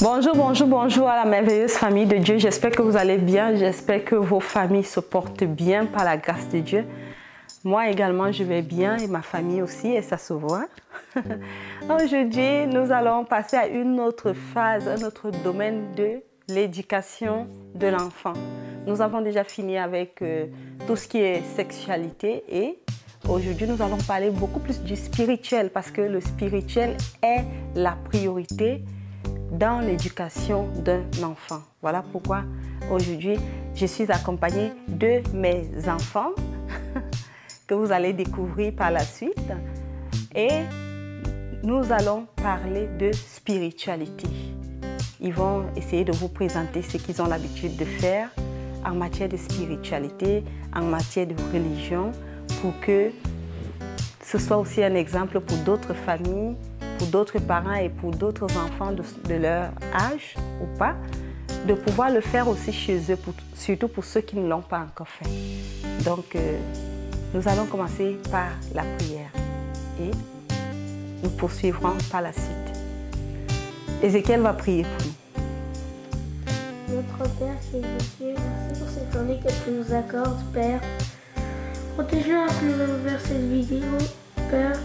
Bonjour, bonjour, bonjour à la merveilleuse famille de Dieu. J'espère que vous allez bien. J'espère que vos familles se portent bien par la grâce de Dieu. Moi également, je vais bien et ma famille aussi et ça se voit. Aujourd'hui, nous allons passer à une autre phase, un autre domaine de l'éducation de l'enfant. Nous avons déjà fini avec tout ce qui est sexualité et aujourd'hui, nous allons parler beaucoup plus du spirituel parce que le spirituel est la priorité dans l'éducation d'un enfant. Voilà pourquoi aujourd'hui, je suis accompagnée de mes enfants que vous allez découvrir par la suite. Et nous allons parler de spiritualité. Ils vont essayer de vous présenter ce qu'ils ont l'habitude de faire en matière de spiritualité, en matière de religion, pour que ce soit aussi un exemple pour d'autres familles, pour d'autres parents et pour d'autres enfants de leur âge ou pas, de pouvoir le faire aussi chez eux, surtout pour ceux qui ne l'ont pas encore fait. Donc, nous allons commencer par la prière et nous poursuivrons par la suite. Ézéchiel va prier pour nous. Notre Père qui es aux cieux, merci pour cette journée que tu nous accordes, Père. Protège-nous alors que nous allons vers cette vidéo, Père.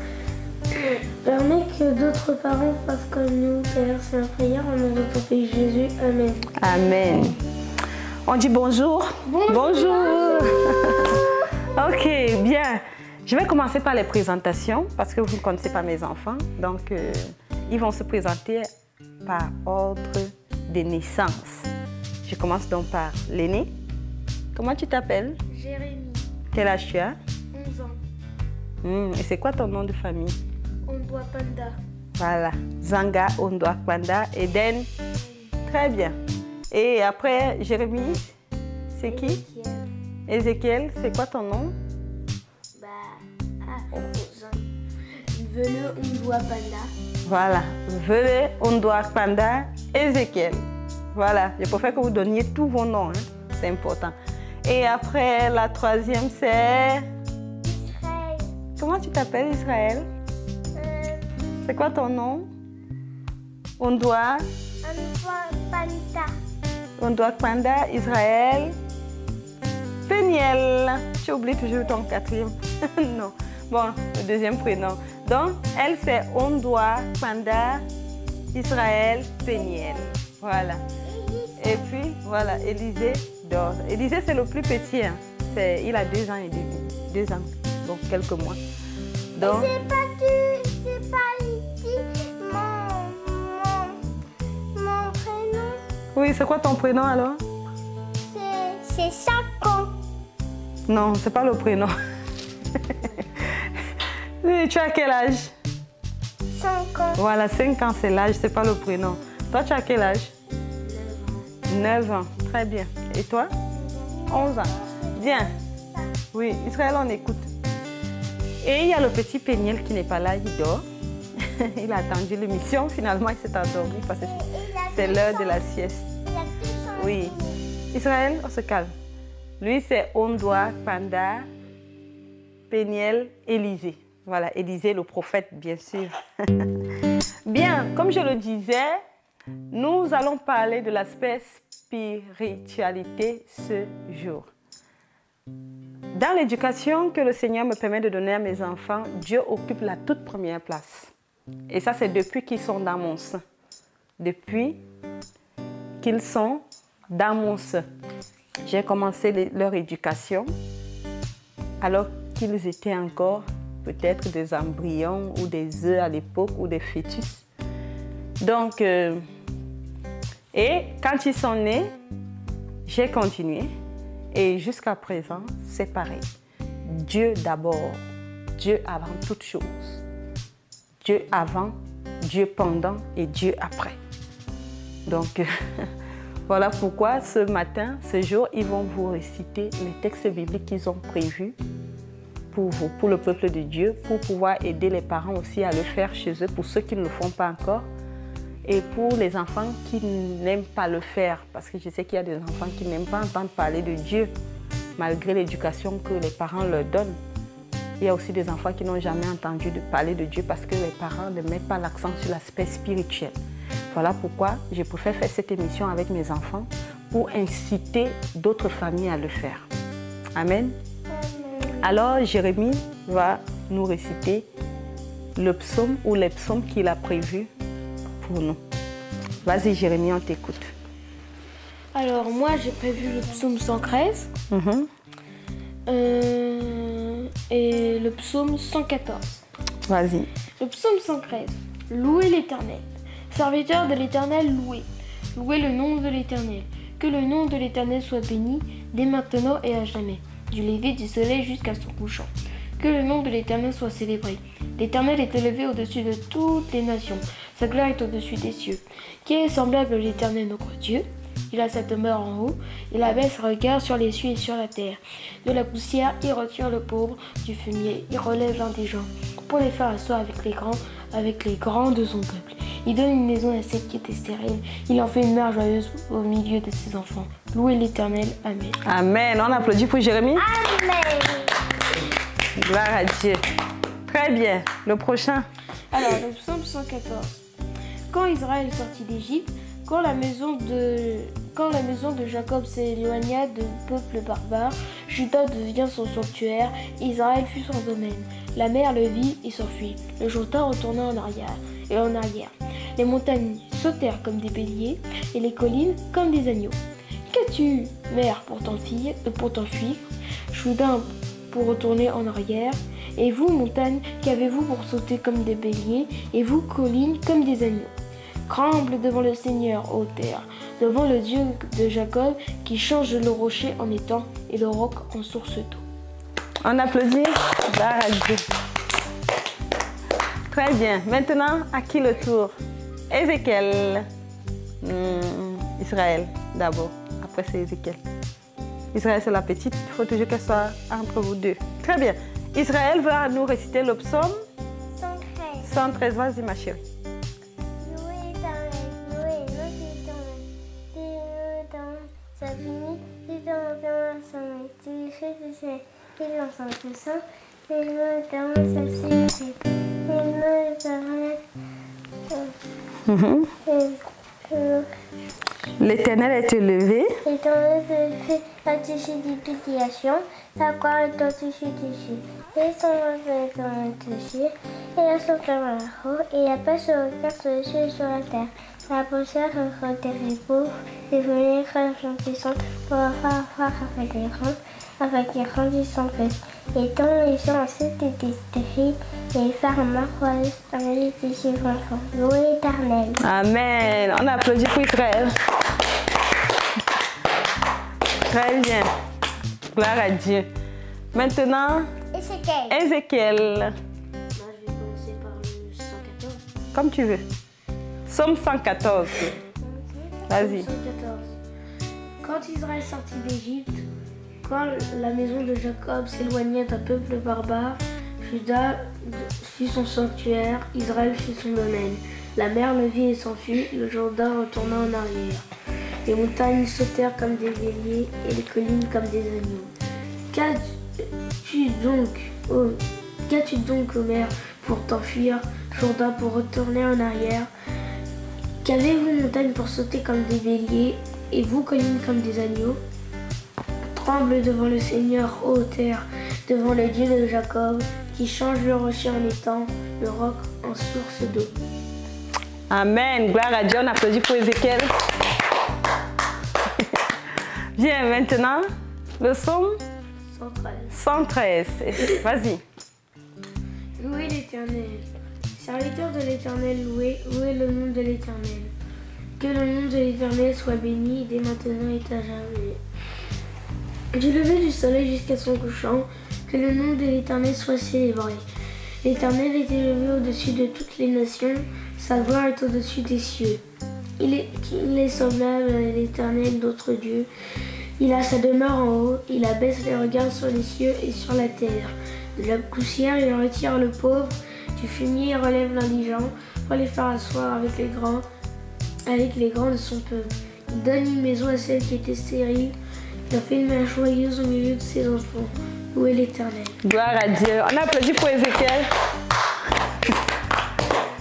Permets que d'autres parents fassent comme nous, Père. C'est la prière au nom de ton Fils Jésus. Amen. Amen. On dit bonjour. Bonjour. Bonjour. Ok, bien. Je vais commencer par les présentations parce que vous ne connaissez pas mes enfants. Donc, ils vont se présenter par ordre de naissance. Je commence donc par l'aîné. Comment tu t'appelles? Jérémie, Quel âge tu as? 11 ans. Et c'est quoi ton nom de famille? Ondwa Panda. Voilà. Zanga Ondwa Kwanda Eden. Très bien. Et après, Jérémie, c'est qui? Ézéchiel. Ézéchiel, c'est quoi ton nom? Vele Ondwa Panda. Voilà. Vele Ondwa Kwanda Ézéchiel. Voilà. Je préfère que vous donniez tous vos noms. Hein. C'est important. Et après, la troisième, c'est... Israël. Comment tu t'appelles, Israël? C'est quoi ton nom? Ondwa Panda. Ondwa Kwanda Israël. Peniel. Tu oublies toujours ton quatrième. Non. Bon, le deuxième prénom. Donc, elle, c'est Ondwa Kwanda Israël Peniel. Voilà. Et puis, voilà, Élisée dort. Élisée, c'est le plus petit. Hein. Il a 2 ans et demi. 2 ans, donc quelques mois. Donc, C'est pas ici mon prénom. oui, c'est quoi ton prénom alors? C'est Sako. Non, c'est pas le prénom. Oui, tu as quel âge? 5 ans. Voilà, 5 ans, c'est l'âge, c'est pas le prénom. Toi, tu as quel âge? 9 ans. Très bien. Et toi? 11 ans. Bien. Oui, Israël, on écoute. Et il y a le petit Péniel qui n'est pas là, il dort. Il a attendu l'émission, finalement, il s'est endormi parce que c'est l'heure de la sieste. Oui. Israël, on se calme. Lui, c'est Ondwa Kwanda Péniel Élisée. Voilà, Élisée, le prophète, bien sûr. Bien, comme je le disais, nous allons parler de l'aspect spiritualité ce jour. Dans l'éducation que le Seigneur me permet de donner à mes enfants, Dieu occupe la toute première place. Et ça, c'est depuis qu'ils sont dans mon sein. Depuis qu'ils sont dans mon sein. J'ai commencé leur éducation alors qu'ils étaient encore peut-être des embryons ou des œufs à l'époque ou des fœtus. Donc, et quand ils sont nés, j'ai continué. Et jusqu'à présent, c'est pareil. Dieu d'abord, Dieu avant toute chose. Dieu avant, Dieu pendant et Dieu après. Donc, voilà pourquoi ce matin, ce jour, ils vont vous réciter les textes bibliques qu'ils ont prévus pour vous, pour le peuple de Dieu, pour pouvoir aider les parents aussi à le faire chez eux, pour ceux qui ne le font pas encore. Et pour les enfants qui n'aiment pas le faire, parce que je sais qu'il y a des enfants qui n'aiment pas entendre parler de Dieu, malgré l'éducation que les parents leur donnent. Il y a aussi des enfants qui n'ont jamais entendu parler de Dieu parce que les parents ne mettent pas l'accent sur l'aspect spirituel. Voilà pourquoi je préfère faire cette émission avec mes enfants pour inciter d'autres familles à le faire. Amen. Alors, Jérémie va nous réciter le psaume ou les psaumes qu'il a prévus pour nous. Vas-y, Jérémie, on t'écoute. Alors, moi, j'ai prévu le psaume 113 et le psaume 114. Vas-y. Le psaume 113. Louez l'Éternel. Serviteurs de l'Éternel, louez. Louez le nom de l'Éternel. Que le nom de l'Éternel soit béni, dès maintenant et à jamais, du lever du soleil jusqu'à son couchant. Que le nom de l'Éternel soit célébré. L'Éternel est élevé au-dessus de toutes les nations. Sa gloire est au-dessus des cieux. Qui est semblable à l'Éternel notre Dieu? Il a sa demeure en haut. Il abaisse son regard sur les cieux et sur la terre. De la poussière, il retire le pauvre. Du fumier, il relève l'indigent. Pour les faire asseoir avec les grands de son peuple. Il donne une maison à celle qui était stérile. Il en fait une mère joyeuse au milieu de ses enfants. Louez l'Éternel. Amen. Amen. On applaudit pour Jérémie. Amen. Gloire à Dieu. Très bien. Le prochain. Alors, le psaume 114. Quand Israël sortit d'Égypte, quand la maison de Jacob s'éloigna du peuple barbare, Juda devient son sanctuaire, Israël fut son domaine. La mer le vit et s'enfuit. Le Jourdain retourna en arrière et en arrière. Les montagnes sautèrent comme des béliers et les collines comme des agneaux. Qu'as-tu, mer, pour t'enfuir, Jourdain pour retourner en arrière? Et vous, montagnes, qu'avez-vous pour sauter comme des béliers? Et vous, collines, comme des agneaux? Tremble devant le Seigneur, ô terre, devant le Dieu de Jacob, qui change le rocher en étang et le roc en source d'eau. On applaudit. Gloire à Dieu. Très bien. Maintenant, à qui le tour? Ézéchiel. Israël, d'abord. Après, c'est Ézéchiel. Israël, c'est la petite. Il faut toujours qu'elle soit entre vous deux. Très bien. Israël va nous réciter le psaume 113. 113. Vas-y, ma chérie. Louez l'Éternel, louez l'Éternel. Dis-le dans sa bénie, dis dans son été, fait de ses, dis dans son sang, dis-le dans sa sécurité, dis-le dans L'Éternel est élevé. L'Éternel se fait au-dessus des populations, sa gloire est au-dessus des cieux. Et son nom est au-dessus, et la sorte dans la haut, et la paix se regarde sur les cieux et sur la terre. La poussière retire les pauvres, les volets rafraîchissants pour faire voir avec les grands du sang peuple. Et tant les gens ensuite étaient stérile, et les femmes royales avec les chiffres enfants. Louez l'Éternel. Amen. On applaudit pour Israël. Très bien. Gloire à Dieu. Maintenant, Ézéchiel. Moi, je vais commencer par le 114. Comme tu veux. Psaume 114. Vas-y. 114. Quand Israël sortit d'Égypte, quand la maison de Jacob s'éloignait d'un peuple barbare, Juda fut son sanctuaire, Israël fut son domaine. La mer le vit et s'enfuit, le Jourdain retourna en arrière. Les montagnes sautèrent comme des béliers et les collines comme des agneaux. Qu'as-tu donc, ô mer, pour t'enfuir, Jourdain pour retourner en arrière? Qu'avez-vous, montagne, pour sauter comme des béliers, et vous, collines, comme des agneaux? Tremble devant le Seigneur, ô terre, devant le Dieu de Jacob, qui change le rocher en étang, le roc en source d'eau. Amen. Gloire à Dieu. On applaudit pour Ézéchiel. Viens maintenant, le psaume 113. Vas-y. Louez l'Éternel. Serviteurs de l'Éternel, louez le nom de l'Éternel. Que le nom de l'Éternel soit béni dès maintenant et à jamais. Du lever du soleil jusqu'à son couchant, que le nom de l'Éternel soit célébré. L'Éternel est élevé au-dessus de toutes les nations, sa gloire est au-dessus des cieux. Il est semblable à l'Éternel, notre Dieu. Il a sa demeure en haut, il abaisse les regards sur les cieux et sur la terre. De la poussière, il retire le pauvre, du fumier, il relève l'indigent, pour les faire asseoir avec les grands de son peuple. Il donne une maison à celle qui était stérile, il a fait une mère joyeuse au milieu de ses enfants. Louez l'Éternel. Gloire à Dieu. On applaudit pour Ézéchiel.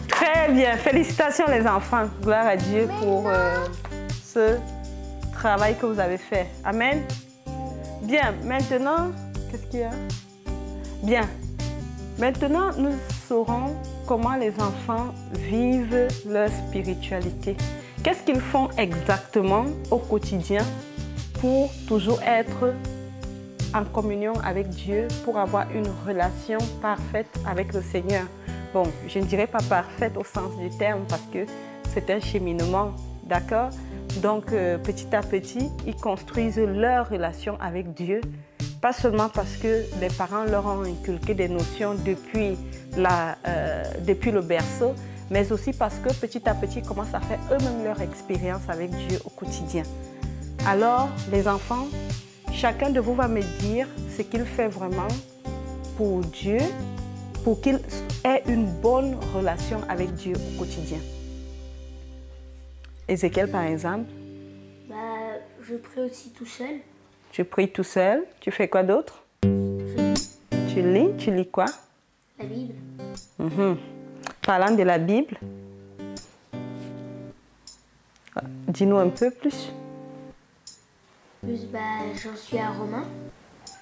Très Très bien. Félicitations les enfants. Gloire à Dieu pour ce travail que vous avez fait. Amen. Bien, maintenant, qu'est-ce qu'il y a? Bien. Maintenant, nous saurons comment les enfants vivent leur spiritualité. Qu'est-ce qu'ils font exactement au quotidien pour toujours être en communion avec Dieu, pour avoir une relation parfaite avec le Seigneur. Bon, je ne dirais pas parfaite au sens du terme parce que c'est un cheminement, d'accord? Donc, petit à petit, ils construisent leur relation avec Dieu. Pas seulement parce que les parents leur ont inculqué des notions depuis le berceau, mais aussi parce que petit à petit, ils commencent à faire eux-mêmes leur expérience avec Dieu au quotidien. Alors, les enfants, chacun de vous va me dire ce qu'il fait vraiment pour Dieu, pour qu'il ait une bonne relation avec Dieu au quotidien. Ézéchiel, par exemple. Je prie aussi tout seul. Tu pries tout seul. Tu fais quoi d'autre? Je lis. Tu lis? Tu lis quoi? La Bible. Parlant de la Bible, dis-nous un peu plus. J'en suis à Romains.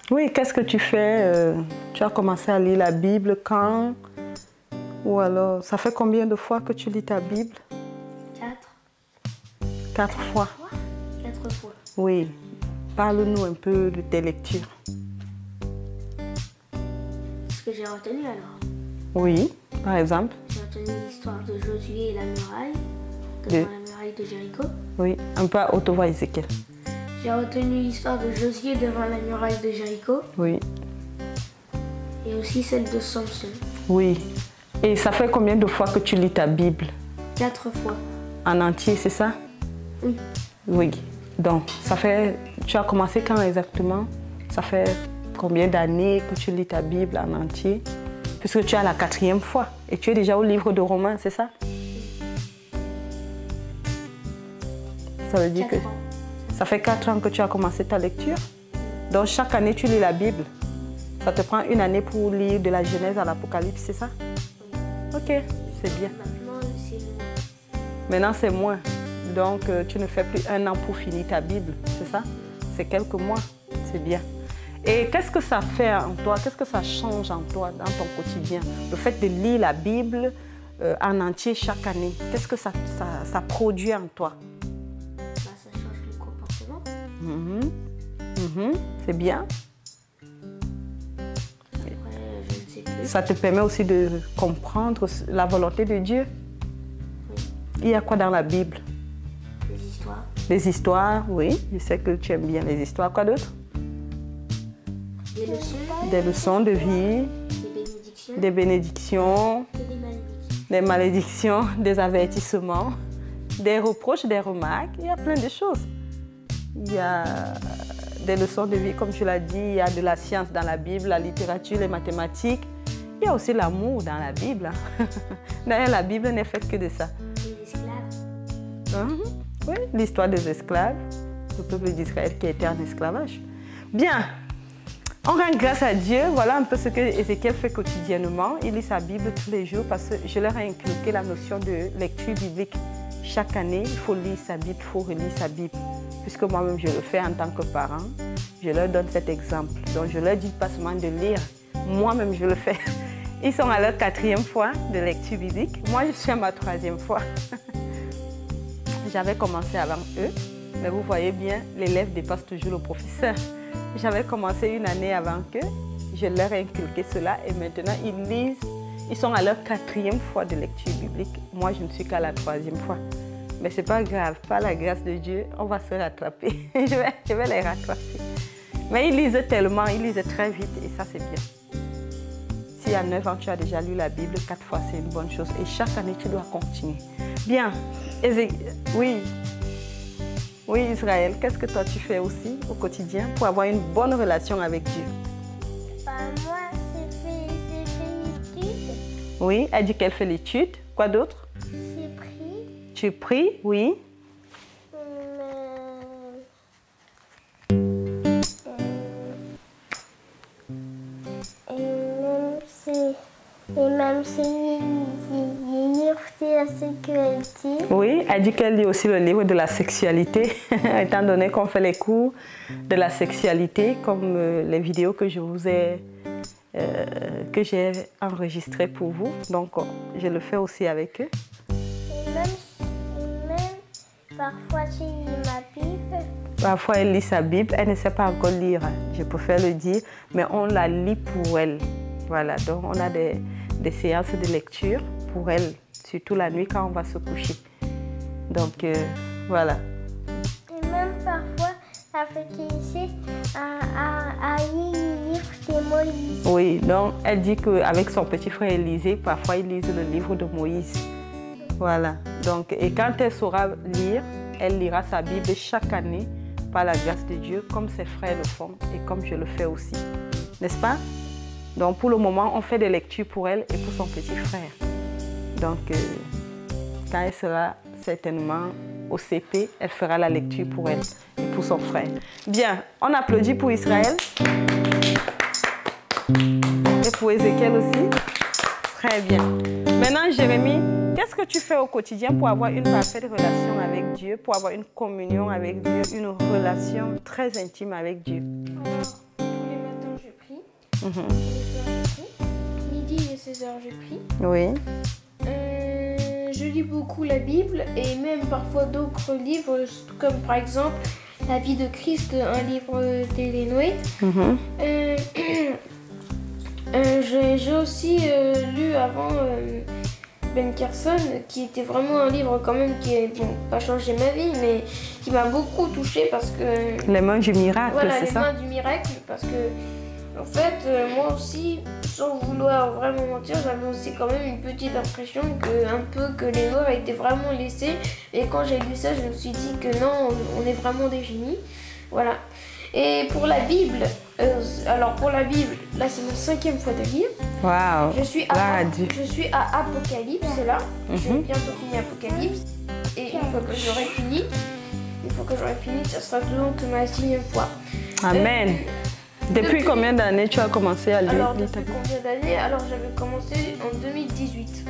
Oui, qu'est-ce que tu fais? Tu as commencé à lire la Bible quand? Ou alors, ça fait combien de fois que tu lis ta Bible? 4 fois. 4 fois. Oui. Parle-nous un peu de tes lectures. Ce que j'ai retenu alors? Oui, par exemple. J'ai retenu l'histoire de Josué et la muraille, devant la muraille de Jéricho. Oui, un peu à haute voix, Ézéchiel. J'ai retenu l'histoire de Josué devant la muraille de Jéricho. Oui. Et aussi celle de Samson. Oui. Et ça fait combien de fois que tu lis ta Bible? 4 fois. En entier, c'est ça? Oui. Oui. Donc, ça fait... Tu as commencé quand exactement? Ça fait combien d'années que tu lis ta Bible en entier? Puisque tu es à la 4e fois et tu es déjà au livre de Romains, c'est ça? Ça veut dire 4 que ans. ça fait 4 ans que tu as commencé ta lecture? Donc, chaque année, tu lis la Bible. Ça te prend une année pour lire de la Genèse à l'Apocalypse, c'est ça? Oui. Ok, c'est bien. Maintenant, Maintenant, c'est c'est moins. Donc, tu ne fais plus 1 an pour finir ta Bible, c'est ça? C'est quelques mois, c'est bien. Et qu'est-ce que ça fait en toi? Qu'est-ce que ça change en toi, dans ton quotidien? Le fait de lire la Bible en entier chaque année, qu'est-ce que ça produit en toi? Ça change le comportement. C'est bien. Après, je ne sais plus. Ça te permet aussi de comprendre la volonté de Dieu. Oui. Il y a quoi dans la Bible? Les histoires. Les histoires, oui. Je sais que tu aimes bien les histoires. Quoi d'autre? Des leçons. Des leçons de vie, Des bénédictions. des bénédictions, Et des malédictions. des malédictions, des avertissements, des reproches, des remarques. Il y a plein de choses. Il y a des leçons de vie, comme tu l'as dit. Il y a de la science dans la Bible, la littérature, les mathématiques. Il y a aussi l'amour dans la Bible. D'ailleurs, la Bible n'est faite que de ça. Les esclaves. Oui, l'histoire des esclaves, le peuple d'Israël qui était en esclavage. Bien, on rend grâce à Dieu. Voilà un peu ce que Ézéchiel fait quotidiennement. Il lit sa Bible tous les jours parce que je leur ai inculqué la notion de lecture biblique. Chaque année, il faut lire sa Bible, il faut relire sa Bible. Puisque moi-même, je le fais en tant que parent, je leur donne cet exemple. Donc, je leur dis pas seulement de lire, moi-même, je le fais. Ils sont à leur 4e fois de lecture biblique. Moi, je suis à ma 3e fois. J'avais commencé avant eux, mais vous voyez bien, l'élève dépasse toujours le professeur. J'avais commencé une année avant qu'eux, je leur ai inculqué cela et maintenant ils lisent, ils sont à leur 4e fois de lecture biblique. Moi, je ne suis qu'à la 3e fois. Mais ce n'est pas grave, par la grâce de Dieu, on va se rattraper. je vais les rattraper. Mais ils lisent tellement, ils lisent très vite et ça c'est bien. Si à 9 ans tu as déjà lu la Bible 4 fois, c'est une bonne chose et chaque année tu dois continuer. Bien. Oui. Oui, Israël, qu'est-ce que toi tu fais aussi au quotidien pour avoir une bonne relation avec Dieu? Moi, c'est fait l'étude. Oui, elle dit qu'elle fait l'étude. Quoi d'autre? C'est pris. Tu pries, oui. Et même si la sécurité. Oui, elle dit qu'elle lit aussi le livre de la sexualité, étant donné qu'on fait les cours de la sexualité, comme les vidéos que je vous ai que j'ai enregistrées pour vous. Donc, je le fais aussi avec eux. Et même parfois, j'ai lu ma Bible. Parfois, elle lit sa Bible. Elle ne sait pas encore lire, je préfère le dire, mais on la lit pour elle. Voilà, donc on a des séances de lecture pour elle, surtout la nuit quand on va se coucher. Donc, voilà. Et même parfois, ça fait essayer à lire le livre de Moïse. Oui, donc elle dit qu'avec son petit frère Élisée, parfois ils lisent le livre de Moïse. Voilà, donc, et quand elle saura lire, elle lira sa Bible chaque année par la grâce de Dieu, comme ses frères le font et comme je le fais aussi. N'est-ce pas? Donc pour le moment, on fait des lectures pour elle et pour son petit frère. Donc quand elle sera certainement au CP, elle fera la lecture pour elle et pour son frère. Bien, on applaudit pour Israël. Et pour Ézéchiel aussi. Très bien. Maintenant, Jérémie, qu'est-ce que tu fais au quotidien pour avoir une parfaite relation avec Dieu, pour avoir une communion avec Dieu, une relation très intime avec Dieu? Alors, tous les matins, je prie. Tous les soirs, je prie. Midi et 16h, je prie. Oui. Je lis beaucoup la Bible et même parfois d'autres livres, comme par exemple La vie de Christ, un livre d'Ellen White. J'ai aussi lu avant Ben Carson, qui était vraiment un livre quand même qui n'a pas changé ma vie, mais qui m'a beaucoup touchée parce que... Les mains du miracle, voilà, c'est ça? Les mains du miracle, parce que en fait, moi aussi, sans vouloir vraiment mentir, j'avais aussi quand même une petite impression que les Noirs étaient vraiment laissés. Et quand j'ai lu ça, je me suis dit que non, on est vraiment des génies. Voilà. Et pour la Bible, alors pour la Bible, là c'est ma 5e fois de lire. Waouh! Je suis à Apocalypse là. Je vais bientôt finir Apocalypse. Et une fois que j'aurai fini, ça sera donc ma 6e fois. Amen. Depuis combien d'années tu as commencé à lire? Alors depuis combien d'années? Alors j'avais commencé en 2018.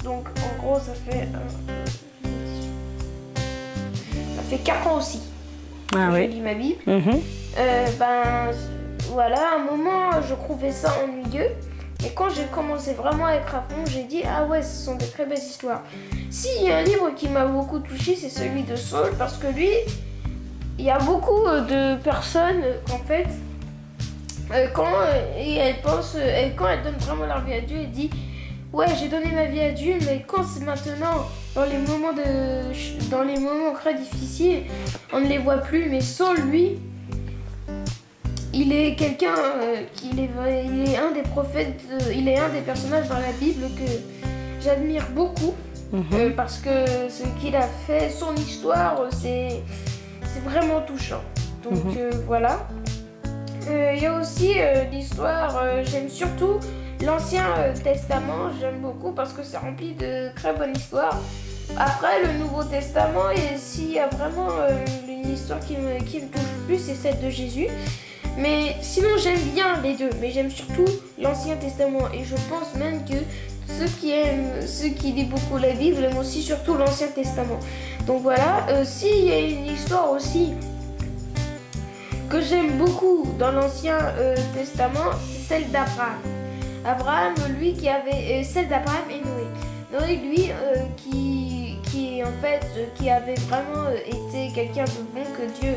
Donc en gros ça fait 4 ans aussi. Ah, je oui. lis ma Bible. Voilà, à un moment je trouvais ça ennuyeux. Et quand j'ai commencé vraiment à être à fond, j'ai dit ah ouais, ce sont de très belles histoires. S'il y a un livre qui m'a beaucoup touché, c'est celui de Saul, parce que lui, il y a beaucoup de personnes en fait, quand elles donnent vraiment leur vie à Dieu, elles disent ouais, j'ai donné ma vie à Dieu, mais quand c'est maintenant, dans les moments très difficiles, on ne les voit plus. Mais Saul, lui, il est quelqu'un, il est un des prophètes, il est un des personnages dans la Bible que j'admire beaucoup, parce que ce qu'il a fait, son histoire, c'est vraiment touchant. Donc voilà. Il y a aussi l'histoire, j'aime surtout l'Ancien Testament, j'aime beaucoup parce que c'est rempli de très bonnes histoires. Après, le Nouveau Testament, et s'il y a vraiment une histoire qui me touche plus, c'est celle de Jésus. Mais sinon, j'aime bien les deux, mais j'aime surtout l'Ancien Testament. Et je pense même que ceux qui lisent beaucoup la Bible aiment aussi surtout l'Ancien Testament. Donc voilà, s'il y a une histoire aussi que j'aime beaucoup dans l'Ancien Testament, c'est celle d'Abraham. Abraham, lui, celle d'Abraham et Noé. Noé, lui, qui avait vraiment été quelqu'un de bon, que Dieu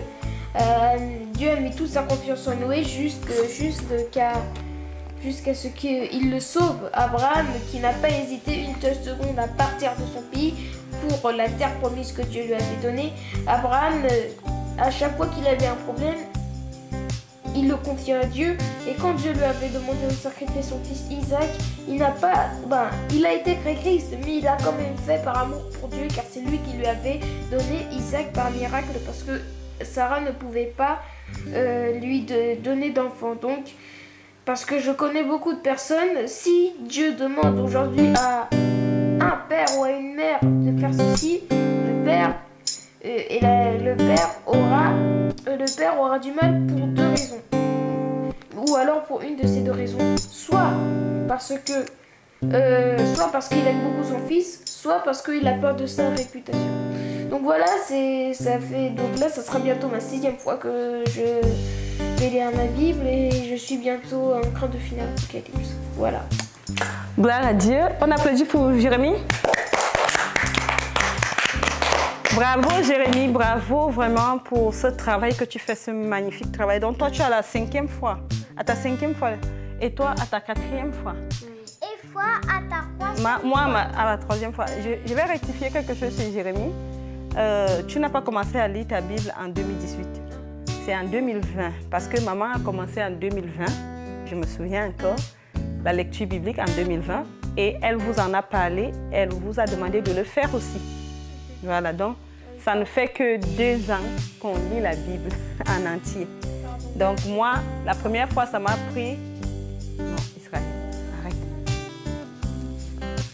a mis toute sa confiance en Noé jusqu'à ce qu'il le sauve. Abraham, qui n'a pas hésité une seule seconde à partir de son pays pour la terre promise que Dieu lui avait donnée. Abraham, à chaque fois qu'il avait un problème, il le confiait à Dieu, et quand Dieu lui avait demandé de sacrifier son fils Isaac, il a été Christ, mais il a quand même fait par amour pour Dieu, car c'est lui qui lui avait donné Isaac par miracle, parce que Sarah ne pouvait pas lui donner d'enfant. Donc, parce que je connais beaucoup de personnes, si Dieu demande aujourd'hui à un père ou à une mère de faire ceci, le père aura du mal pour 2 raisons. Ou alors pour une de ces 2 raisons. Soit parce que soit parce qu'il aime beaucoup son fils, soit parce qu'il a peur de sa réputation. Donc voilà, donc là, ça sera bientôt ma 6e fois que je vais lire ma Bible et je suis bientôt en train de finir l'Apocalypse. Voilà. Gloire à Dieu. On applaudit pour Jérémie. Bravo Jérémie, bravo vraiment pour ce travail que tu fais, ce magnifique travail. Donc toi, tu es à la 5e fois, à ta 5e fois, et toi à ta 4e fois. Et fois à ta 3e Moi, à la 3e fois. Je vais rectifier quelque chose chez Jérémie. Tu n'as pas commencé à lire ta Bible en 2018. C'est en 2020, parce que maman a commencé en 2020, je me souviens encore, la lecture biblique en 2020, et elle vous en a parlé, elle vous a demandé de le faire aussi. Voilà, donc ça ne fait que 2 ans qu'on lit la Bible en entier. Donc moi, la première fois, ça m'a pris... Non, Israël, arrête.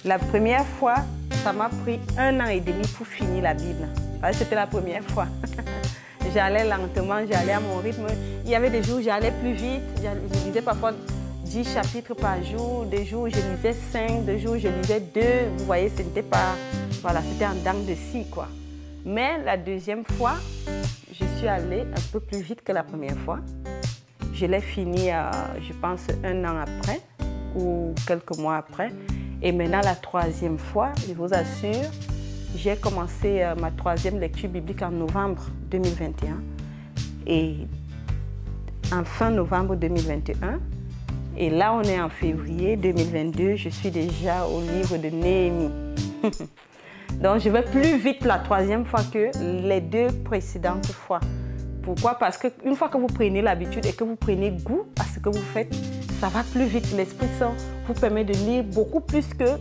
La première fois, ça m'a pris 1 an et demi pour finir la Bible. C'était la première fois. J'allais lentement, j'allais à mon rythme. Il y avait des jours où j'allais plus vite. Je lisais parfois 10 chapitres par jour. Des jours où je lisais 5, des jours où je lisais 2. Vous voyez, ce n'était pas... Voilà, c'était en dents de scie, quoi. Mais la 2e fois, je suis allée un peu plus vite que la première fois. Je l'ai fini, je pense, 1 an après ou quelques mois après. Et maintenant, la 3e fois, je vous assure, j'ai commencé ma 3e lecture biblique en novembre 2021. Et en fin novembre 2021. Et là, on est en février 2022. Je suis déjà au livre de Néhémie. Donc, je vais plus vite la 3e fois que les 2 précédentes fois. Pourquoi? Parce qu'une fois que vous prenez l'habitude et que vous prenez goût à ce que vous faites, ça va plus vite. L'Esprit Saint vous permet de lire beaucoup plus que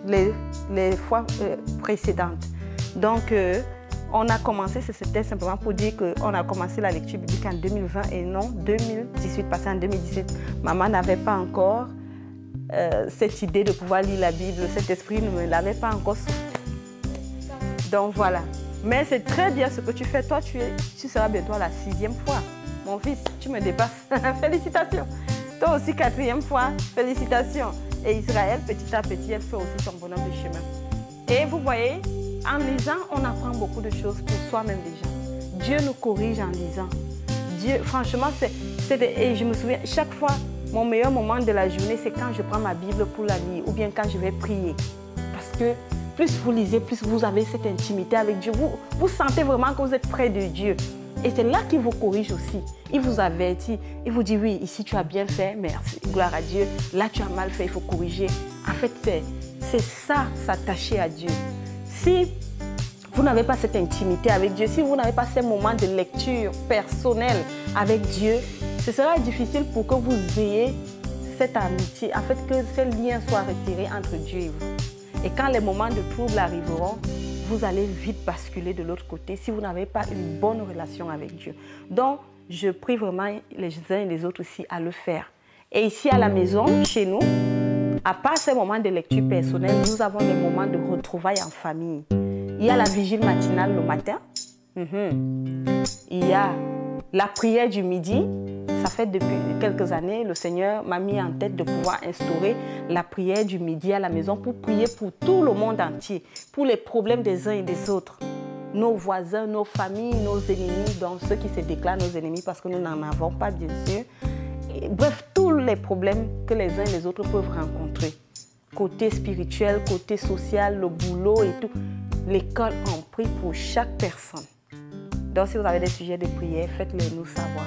les fois précédentes. Donc, on a commencé, c'était simplement pour dire qu'on a commencé la lecture biblique en 2020 et non 2018, parce qu'en 2018, maman n'avait pas encore cette idée de pouvoir lire la Bible, cet esprit ne me l'avait pas encore soufflé. Donc voilà. Mais c'est très bien ce que tu fais. Toi, tu seras bientôt à la 6e fois. Mon fils, tu me dépasses. Félicitations. Toi aussi, 4e fois. Félicitations. Et Israël, petit à petit, elle fait aussi son bonhomme de chemin. Et vous voyez, en lisant, on apprend beaucoup de choses pour soi-même déjà. Dieu nous corrige en lisant. Dieu, franchement, et je me souviens, chaque fois, mon meilleur moment de la journée, c'est quand je prends ma Bible pour la lire ou bien quand je vais prier. Parce que plus vous lisez, plus vous avez cette intimité avec Dieu. Vous sentez vraiment que vous êtes près de Dieu. Et c'est là qu'il vous corrige aussi. Il vous avertit. Il vous dit, oui, ici tu as bien fait, merci, gloire à Dieu. Là tu as mal fait, il faut corriger. En fait, c'est ça, s'attacher à Dieu. Si vous n'avez pas cette intimité avec Dieu, si vous n'avez pas ces moments de lecture personnelle avec Dieu, ce sera difficile pour que vous ayez cette amitié, en fait, que ce lien soit resserré entre Dieu et vous. Et quand les moments de trouble arriveront, vous allez vite basculer de l'autre côté si vous n'avez pas une bonne relation avec Dieu. Donc, je prie vraiment les uns et les autres aussi à le faire. Et ici à la maison, chez nous, à part ces moments de lecture personnelle, nous avons des moments de retrouvailles en famille. Il y a la vigile matinale le matin. Il y a la prière du midi. Ça fait depuis quelques années, le Seigneur m'a mis en tête de pouvoir instaurer la prière du midi à la maison pour prier pour tout le monde entier, pour les problèmes des uns et des autres. Nos voisins, nos familles, nos ennemis, donc ceux qui se déclarent nos ennemis parce que nous n'en avons pas, bien sûr. Et, bref, tous les problèmes que les uns et les autres peuvent rencontrer. Côté spirituel, côté social, le boulot et tout. L'école en prie pour chaque personne. Donc, si vous avez des sujets de prière, faites-les nous savoir.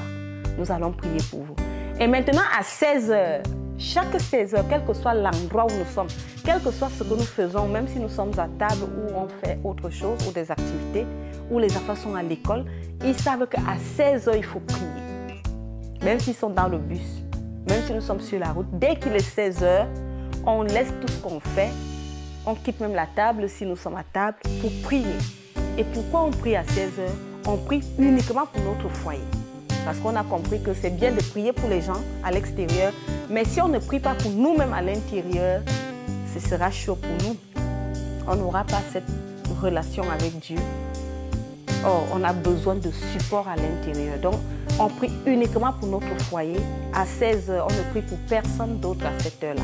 Nous allons prier pour vous. Et maintenant, à 16h, chaque 16h, quel que soit l'endroit où nous sommes, quel que soit ce que nous faisons, même si nous sommes à table ou on fait autre chose, ou des activités, ou les enfants sont à l'école, ils savent qu'à 16h, il faut prier. Même s'ils sont dans le bus, même si nous sommes sur la route, dès qu'il est 16h, on laisse tout ce qu'on fait, on quitte même la table si nous sommes à table pour prier. Et pourquoi on prie à 16h? On prie uniquement pour notre foyer. Parce qu'on a compris que c'est bien de prier pour les gens à l'extérieur, mais si on ne prie pas pour nous-mêmes à l'intérieur, ce sera chaud pour nous. On n'aura pas cette relation avec Dieu. Oh, on a besoin de support à l'intérieur. Donc, on prie uniquement pour notre foyer. À 16h, on ne prie pour personne d'autre à cette heure-là.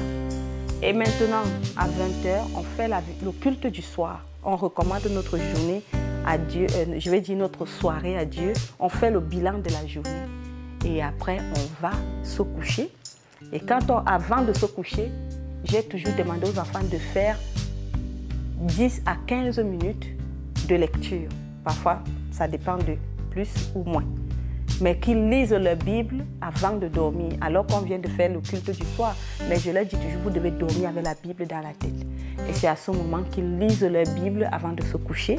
Et maintenant, à 20h, on fait le culte du soir. On recommande notre journée à Dieu, je vais dire notre soirée à Dieu. On fait le bilan de la journée. Et après, on va se coucher. Et avant de se coucher, j'ai toujours demandé aux enfants de faire 10 à 15 minutes de lecture. Parfois, ça dépend de plus ou moins. Mais qu'ils lisent leur Bible avant de dormir, alors qu'on vient de faire le culte du soir. Mais je leur dis toujours, vous devez dormir avec la Bible dans la tête. Et c'est à ce moment qu'ils lisent leur Bible avant de se coucher.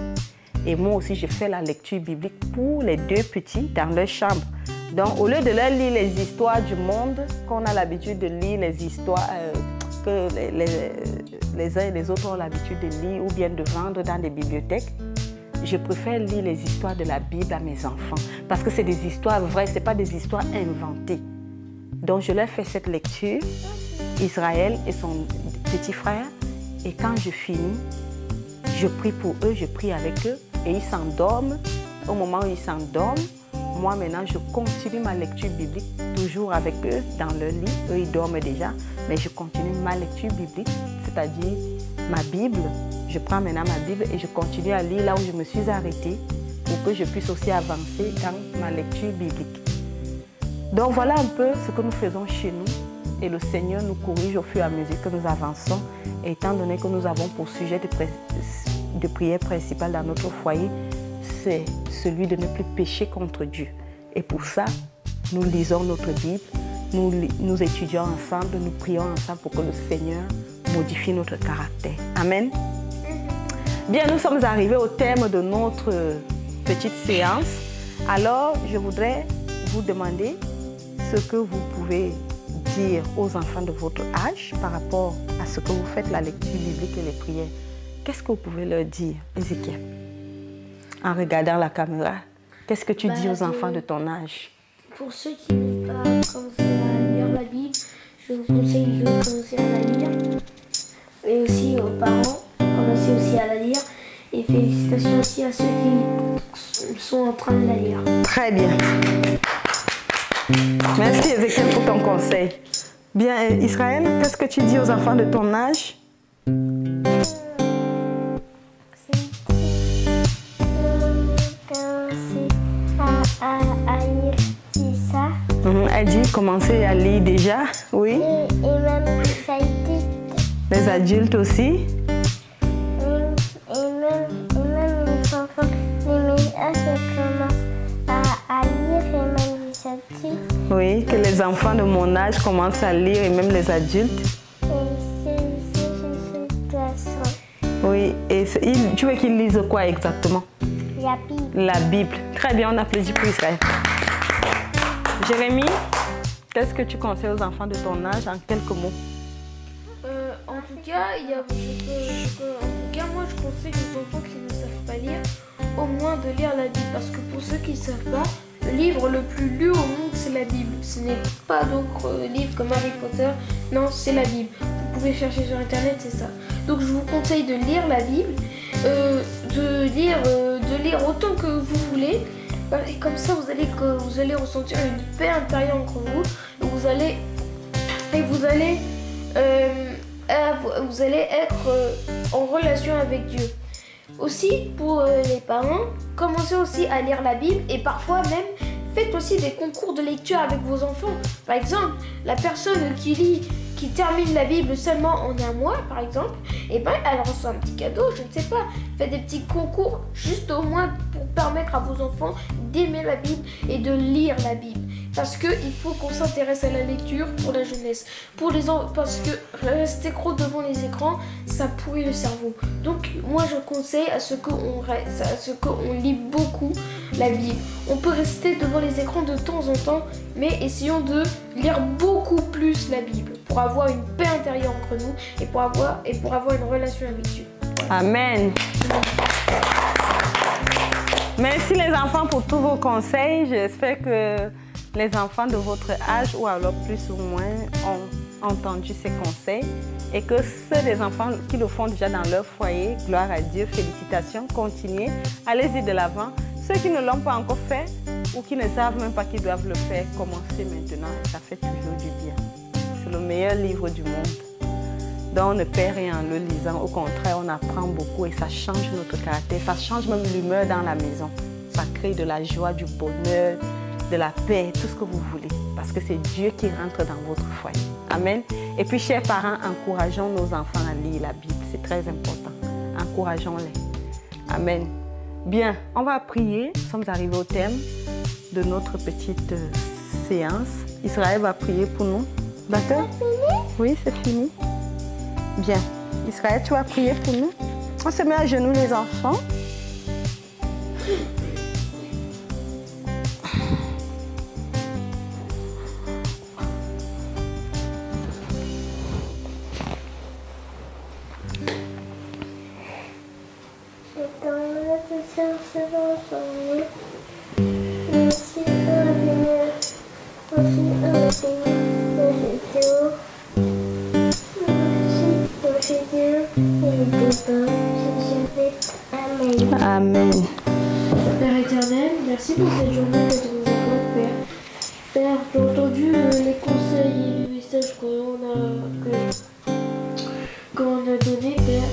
Et moi aussi, je fais la lecture biblique pour les deux petits dans leur chambre. Donc, au lieu de leur lire les histoires du monde, qu'on a l'habitude de lire les histoires que les uns et les autres ont l'habitude de lire ou bien de vendre dans des bibliothèques, je préfère lire les histoires de la Bible à mes enfants. Parce que c'est des histoires vraies, ce n'est pas des histoires inventées. Donc, je leur fais cette lecture, Israël et son petit frère. Et quand je finis, je prie pour eux, je prie avec eux. Et ils s'endorment. Au moment où ils s'endorment, moi maintenant, je continue ma lecture biblique, toujours avec eux dans leur lit. Eux, ils dorment déjà. Mais je continue ma lecture biblique, c'est-à-dire ma Bible. Je prends maintenant ma Bible et je continue à lire là où je me suis arrêtée pour que je puisse aussi avancer dans ma lecture biblique. Donc voilà un peu ce que nous faisons chez nous et le Seigneur nous corrige au fur et à mesure que nous avançons. Et étant donné que nous avons pour sujet de prière principale dans notre foyer, c'est celui de ne plus pécher contre Dieu. Et pour ça, nous lisons notre Bible, nous étudions ensemble, nous prions ensemble pour que le Seigneur modifie notre caractère. Amen. Bien, nous sommes arrivés au terme de notre petite séance. Alors, je voudrais vous demander ce que vous pouvez dire aux enfants de votre âge par rapport à ce que vous faites, la lecture biblique et les prières. Qu'est-ce que vous pouvez leur dire, Ézéchiel? En regardant la caméra, qu'est-ce que tu dis aux enfants de ton âge? Pour ceux qui n'ont pas commencé à lire la Bible, je vous conseille de commencer à la lire. Et aussi aux parents, commencez aussi à la lire. Et félicitations aussi à ceux qui sont en train de la lire. Très bien. Merci Ézéchiel pour ton conseil. Bien, Israël, qu'est-ce que tu dis aux enfants de ton âge? Elle dit commencer à lire déjà, oui. Et même les adultes. Les adultes aussi. Et même les enfants, les meilleurs commencent à lire et même les adultes. Oui, que les enfants de mon âge commencent à lire et même les adultes. Et c'est oui, et tu veux qu'ils lisent quoi exactement? la Bible. La Bible. Très bien, on applaudit pour Israël. Jérémie, qu'est-ce que tu conseilles aux enfants de ton âge en quelques mots? En tout cas, moi je conseille aux enfants qui ne savent pas lire, au moins de lire la Bible. Parce que pour ceux qui ne savent pas, le livre le plus lu au monde, c'est la Bible. Ce n'est pas d'autres livres comme Harry Potter, non, c'est la Bible. Vous pouvez chercher sur Internet, c'est ça. Donc je vous conseille de lire la Bible, de lire autant que vous voulez. Et comme ça, vous allez ressentir une paix intérieure entre vous. Et vous allez être en relation avec Dieu. Aussi, pour les parents, commencez aussi à lire la Bible et parfois même faites aussi des concours de lecture avec vos enfants. Par exemple, la personne qui termine la Bible seulement en un mois, par exemple, et ben elle reçoit un petit cadeau, je ne sais pas. Faites des petits concours juste au moins pour permettre à vos enfants d'aimer la Bible et de lire la Bible. Parce qu'il faut qu'on s'intéresse à la lecture pour la jeunesse. Parce que rester trop devant les écrans, ça pourrit le cerveau. Donc moi je conseille à ce qu'on lit beaucoup la Bible. On peut rester devant les écrans de temps en temps, mais essayons de lire beaucoup plus la Bible pour avoir une paix intérieure entre nous et pour avoir une relation avec Dieu. Amen. Merci les enfants pour tous vos conseils. J'espère que les enfants de votre âge ou alors plus ou moins ont entendu ces conseils et que ceux des enfants qui le font déjà dans leur foyer, gloire à Dieu, félicitations, continuez, allez-y de l'avant. Ceux qui ne l'ont pas encore fait ou qui ne savent même pas qu'ils doivent le faire, commencez maintenant, ça fait toujours du bien. C'est le meilleur livre du monde. Donc on ne perd rien en le lisant. Au contraire, on apprend beaucoup et ça change notre caractère. Ça change même l'humeur dans la maison. Ça crée de la joie, du bonheur, de la paix, tout ce que vous voulez. Parce que c'est Dieu qui rentre dans votre foyer. Amen. Et puis, chers parents, encourageons nos enfants à lire la Bible. C'est très important. Encourageons-les. Amen. Bien, on va prier. Nous sommes arrivés au thème de notre petite séance. Israël va prier pour nous. D'accord? Oui, c'est fini. Bien. Israël, tu vas prier pour nous. On se met à genoux, les enfants. Merci pour la lumière. Merci pour la vidéo. Merci pour la vidéo et le débat. Amen. Amen. Père éternel, merci pour cette journée que tu nous accordes, Père. Père, j'ai entendu les conseils et les messages qu'on a donnés, Père.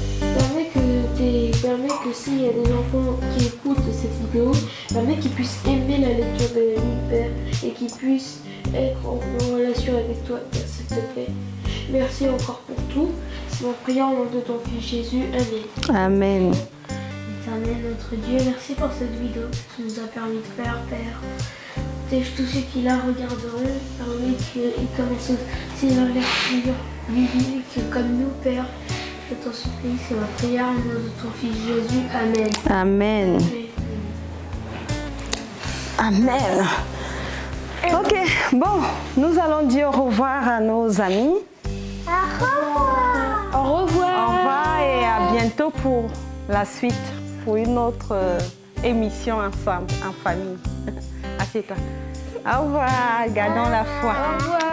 Permets que s'il y a des enfants qui écoutent cette vidéo, permets qu'ils puissent aimer la lecture de la Bible, Père, et qu'ils puissent être en relation avec toi, Père, s'il te plaît. Merci encore pour tout. C'est mon prière au nom de ton Fils Jésus. Amen. Amen. Éternel, notre Dieu, merci pour cette vidéo que tu nous as permis de faire, Père. Protège tous ceux qui la regarderont, permets qu'ils commencent aussi leur lecture biblique comme nous, Père. Je t'en supplie, c'est ma prière au nom de ton Fils Jésus. Amen. Amen. Amen. Ok, bon, nous allons dire au revoir à nos amis. Au revoir. Au revoir. Au revoir et à bientôt pour la suite, pour une autre émission ensemble, en famille. Assieds-toi. Au revoir, gardons la foi. Au revoir.